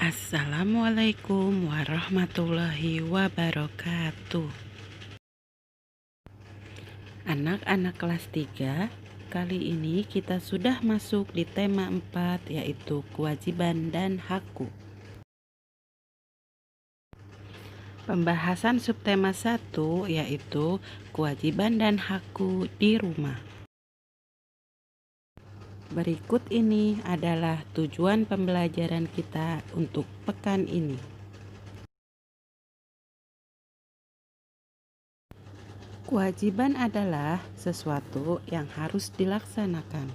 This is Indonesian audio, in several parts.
Assalamualaikum warahmatullahi wabarakatuh. Anak-anak kelas 3, kali ini kita sudah masuk di tema 4, yaitu kewajiban dan hakku. Pembahasan subtema 1 yaitu kewajiban dan hakku di rumah. Berikut ini adalah tujuan pembelajaran kita untuk pekan ini. Kewajiban adalah sesuatu yang harus dilaksanakan.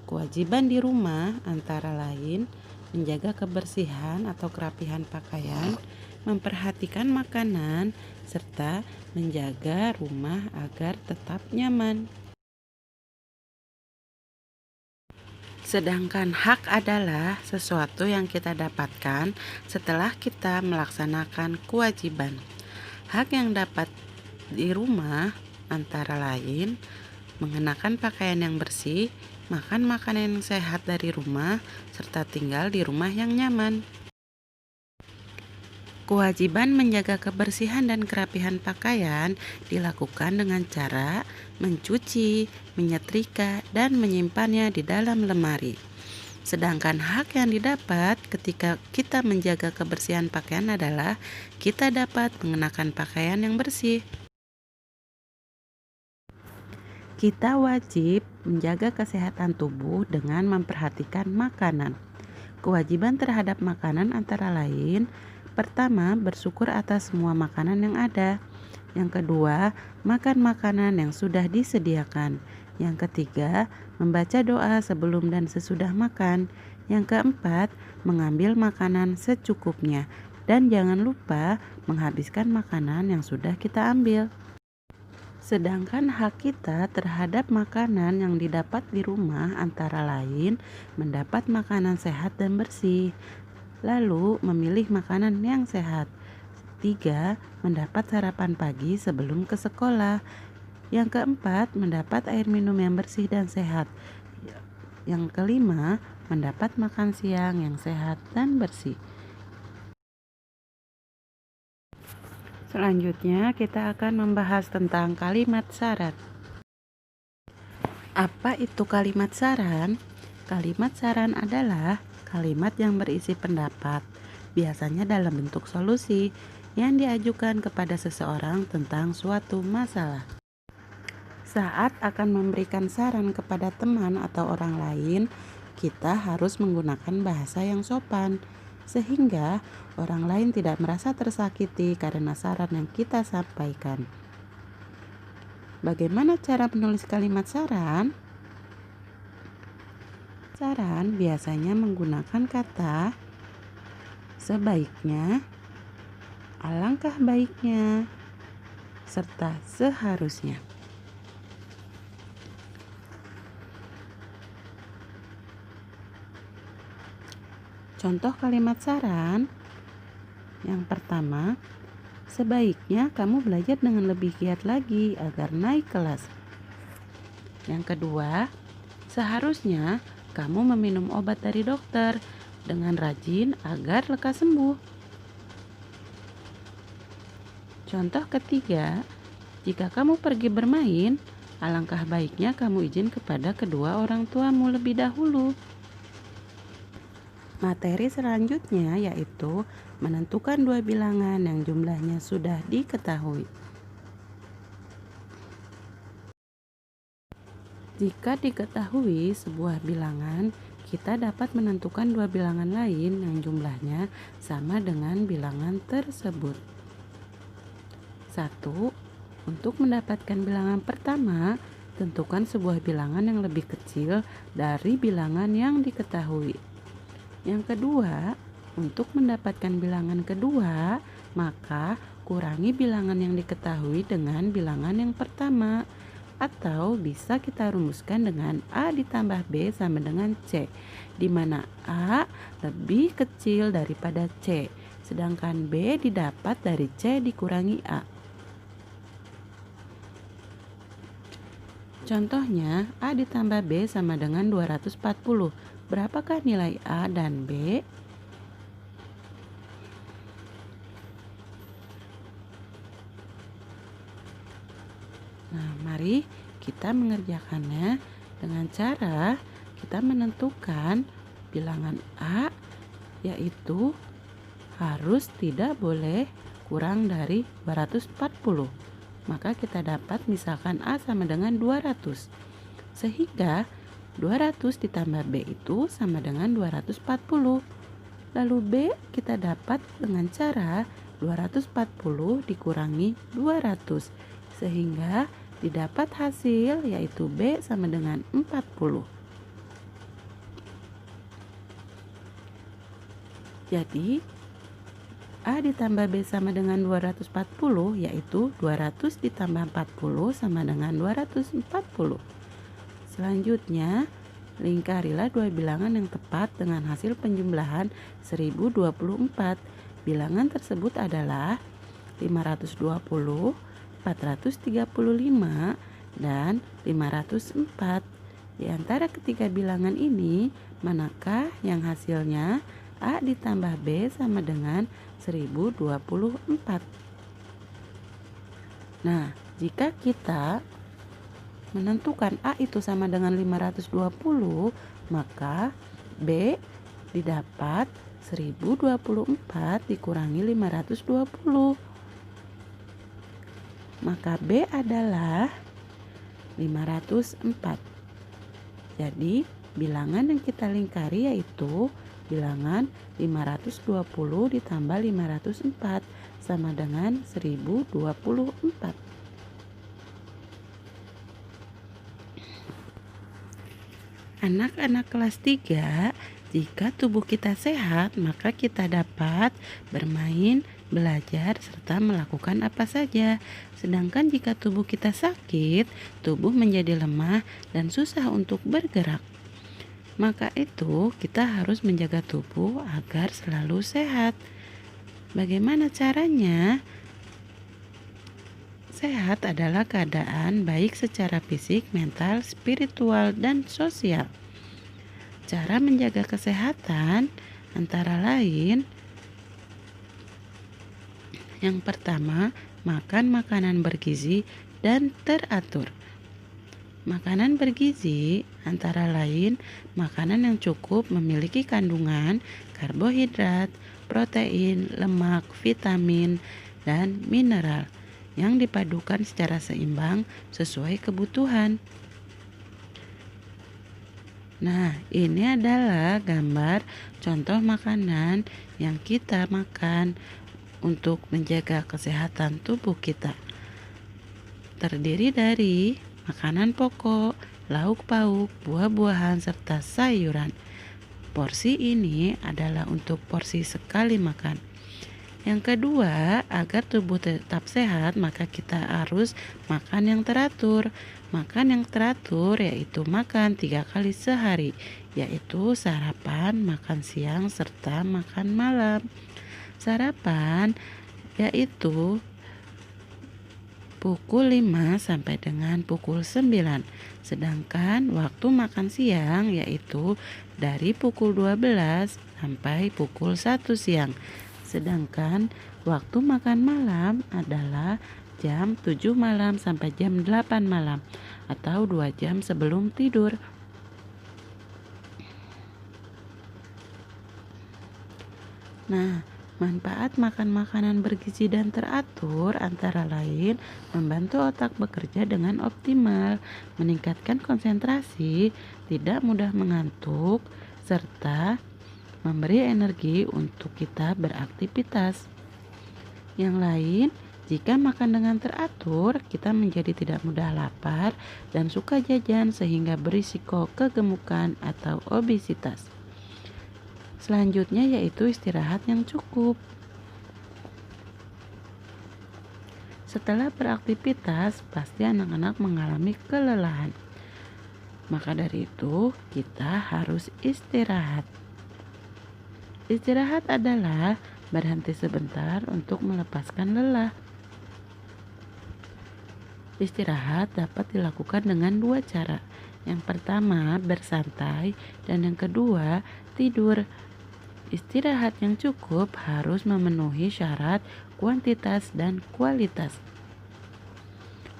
Kewajiban di rumah antara lain menjaga kebersihan atau kerapihan pakaian, memperhatikan makanan, serta menjaga rumah agar tetap nyaman. Sedangkan hak adalah sesuatu yang kita dapatkan setelah kita melaksanakan kewajiban. Hak yang dapat di rumah antara lain mengenakan pakaian yang bersih, makan makanan yang sehat dari rumah, serta tinggal di rumah yang nyaman. Kewajiban menjaga kebersihan dan kerapihan pakaian dilakukan dengan cara mencuci, menyetrika, dan menyimpannya di dalam lemari. Sedangkan hak yang didapat ketika kita menjaga kebersihan pakaian adalah kita dapat mengenakan pakaian yang bersih. Kita wajib menjaga kesehatan tubuh dengan memperhatikan makanan. Kewajiban terhadap makanan antara lain, pertama, bersyukur atas semua makanan yang ada. Yang kedua, makan makanan yang sudah disediakan. Yang ketiga, membaca doa sebelum dan sesudah makan. Yang keempat, mengambil makanan secukupnya. Dan jangan lupa menghabiskan makanan yang sudah kita ambil. Sedangkan hak kita terhadap makanan yang didapat di rumah antara lain mendapat makanan sehat dan bersih, lalu memilih makanan yang sehat. 3. Mendapat sarapan pagi sebelum ke sekolah. Yang keempat, mendapat air minum yang bersih dan sehat. Yang kelima, mendapat makan siang yang sehat dan bersih. Selanjutnya kita akan membahas tentang kalimat syarat. Apa itu kalimat saran? Kalimat saran adalah kalimat yang berisi pendapat, biasanya dalam bentuk solusi, yang diajukan kepada seseorang tentang suatu masalah. Saat akan memberikan saran kepada teman atau orang lain, kita harus menggunakan bahasa yang sopan, sehingga orang lain tidak merasa tersakiti karena saran yang kita sampaikan. Bagaimana cara menulis kalimat saran? Saran biasanya menggunakan kata sebaiknya, alangkah baiknya, serta seharusnya. Contoh kalimat saran yang pertama, sebaiknya kamu belajar dengan lebih giat lagi agar naik kelas. Yang kedua, seharusnya kamu meminum obat dari dokter dengan rajin agar lekas sembuh. Contoh ketiga, jika kamu pergi bermain, alangkah baiknya kamu izin kepada kedua orang tuamu lebih dahulu. Materi selanjutnya yaitu menentukan dua bilangan yang jumlahnya sudah diketahui. Jika diketahui sebuah bilangan, kita dapat menentukan dua bilangan lain yang jumlahnya sama dengan bilangan tersebut. 1. Untuk mendapatkan bilangan pertama, tentukan sebuah bilangan yang lebih kecil dari bilangan yang diketahui. Yang kedua, untuk mendapatkan bilangan kedua, maka kurangi bilangan yang diketahui dengan bilangan yang pertama. Atau bisa kita rumuskan dengan A ditambah B sama dengan C, di mana A lebih kecil daripada C, sedangkan B didapat dari C dikurangi A. Contohnya, A ditambah B sama dengan 240. Berapakah nilai A dan B? Nah, mari kita mengerjakannya dengan cara kita menentukan bilangan A, yaitu harus tidak boleh kurang dari 240. Maka kita dapat misalkan A sama dengan 200. Sehingga 200 ditambah B itu sama dengan 240. Lalu B kita dapat dengan cara 240 dikurangi 200. Sehingga didapat hasil yaitu B sama dengan 40. Jadi A ditambah B sama dengan 240 yaitu 200 ditambah 40 sama dengan 240. Selanjutnya, lingkarilah dua bilangan yang tepat dengan hasil penjumlahan 1024. Bilangan tersebut adalah 520, 435, dan 504. Di antara ketiga bilangan ini, manakah yang hasilnya A ditambah B sama dengan 1024? Nah, jika kita menentukan A itu sama dengan 520, maka B didapat 1024 dikurangi 520. Maka B adalah 504. Jadi, bilangan yang kita lingkari yaitu bilangan 520 ditambah 504 sama dengan 1024. Anak-anak kelas 3, jika tubuh kita sehat, maka kita dapat bermain, belajar, serta melakukan apa saja. Sedangkan jika tubuh kita sakit, tubuh menjadi lemah dan susah untuk bergerak. Maka itu kita harus menjaga tubuh agar selalu sehat. Bagaimana caranya? Sehat adalah keadaan baik secara fisik, mental, spiritual, dan sosial. Cara menjaga kesehatan antara lain: yang pertama, makan makanan bergizi dan teratur. Makanan bergizi antara lain makanan yang cukup memiliki kandungan karbohidrat, protein, lemak, vitamin, dan mineral yang dipadukan secara seimbang sesuai kebutuhan. Nah, ini adalah gambar contoh makanan yang kita makan untuk menjaga kesehatan tubuh kita. Terdiri dari makanan pokok, lauk pauk, buah-buahan, serta sayuran. Porsi ini adalah untuk porsi sekali makan. Yang kedua, agar tubuh tetap sehat, maka kita harus makan yang teratur. Makan yang teratur yaitu makan 3 kali sehari, yaitu sarapan, makan siang, serta makan malam. Sarapan yaitu pukul 5 sampai dengan pukul 9. Sedangkan waktu makan siang yaitu dari pukul 12 sampai pukul 1 siang. Sedangkan waktu makan malam adalah jam 7 malam sampai jam 8 malam atau 2 jam sebelum tidur. Nah, manfaat makan makanan bergizi dan teratur antara lain membantu otak bekerja dengan optimal, meningkatkan konsentrasi, tidak mudah mengantuk, serta memberi energi untuk kita beraktivitas. Yang lain, jika makan dengan teratur, kita menjadi tidak mudah lapar dan suka jajan sehingga berisiko kegemukan atau obesitas. Selanjutnya yaitu istirahat yang cukup. Setelah beraktivitas, pasti anak-anak mengalami kelelahan. Maka dari itu, kita harus istirahat. Istirahat adalah berhenti sebentar untuk melepaskan lelah. Istirahat dapat dilakukan dengan 2 cara. Yang pertama, bersantai, dan yang kedua, tidur. Istirahat yang cukup harus memenuhi syarat kuantitas dan kualitas.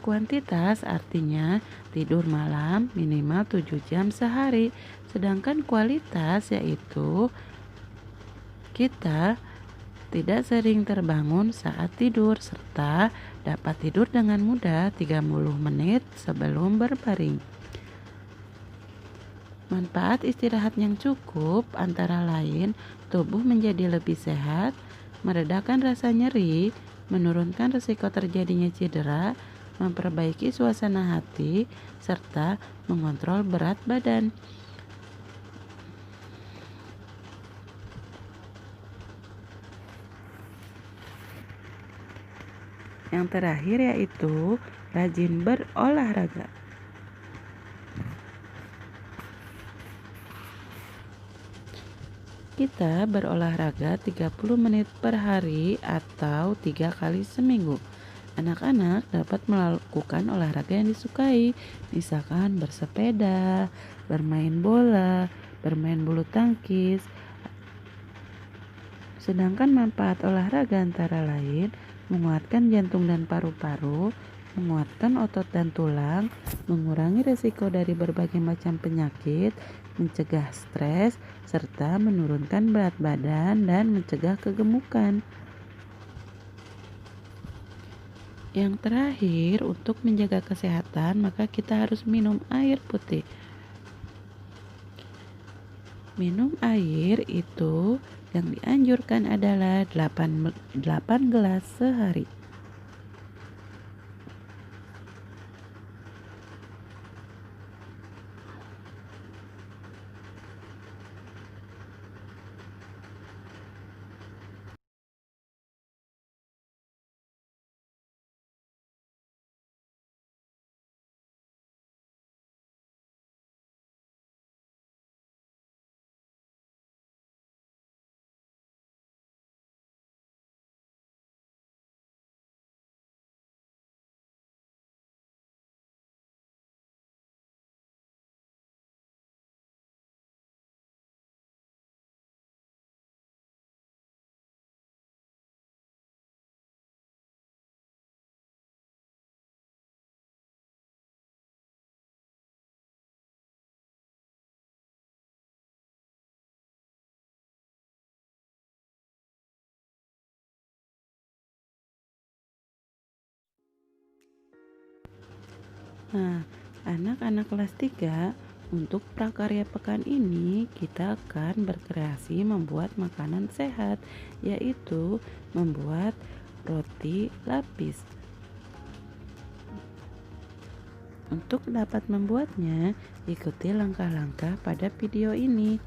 Kuantitas artinya tidur malam minimal 7 jam sehari, sedangkan kualitas yaitu kita tidak sering terbangun saat tidur serta dapat tidur dengan mudah 30 menit sebelum berbaring. Manfaat istirahat yang cukup antara lain tubuh menjadi lebih sehat, meredakan rasa nyeri, menurunkan risiko terjadinya cedera, memperbaiki suasana hati, serta mengontrol berat badan. Yang terakhir yaitu rajin berolahraga. Kita berolahraga 30 menit per hari atau 3 kali seminggu. Anak-anak dapat melakukan olahraga yang disukai, misalkan bersepeda, bermain bola, bermain bulu tangkis. Sedangkan manfaat olahraga antara lain menguatkan jantung dan paru-paru, menguatkan otot dan tulang, mengurangi risiko dari berbagai macam penyakit, mencegah stres, serta menurunkan berat badan dan mencegah kegemukan. Yang terakhir, untuk menjaga kesehatan, maka kita harus minum air putih. Minum air itu yang dianjurkan adalah 8 gelas sehari. Nah, anak-anak kelas 3, untuk prakarya pekan ini kita akan berkreasi membuat makanan sehat, yaitu membuat roti lapis. Untuk dapat membuatnya, ikuti langkah-langkah pada video ini.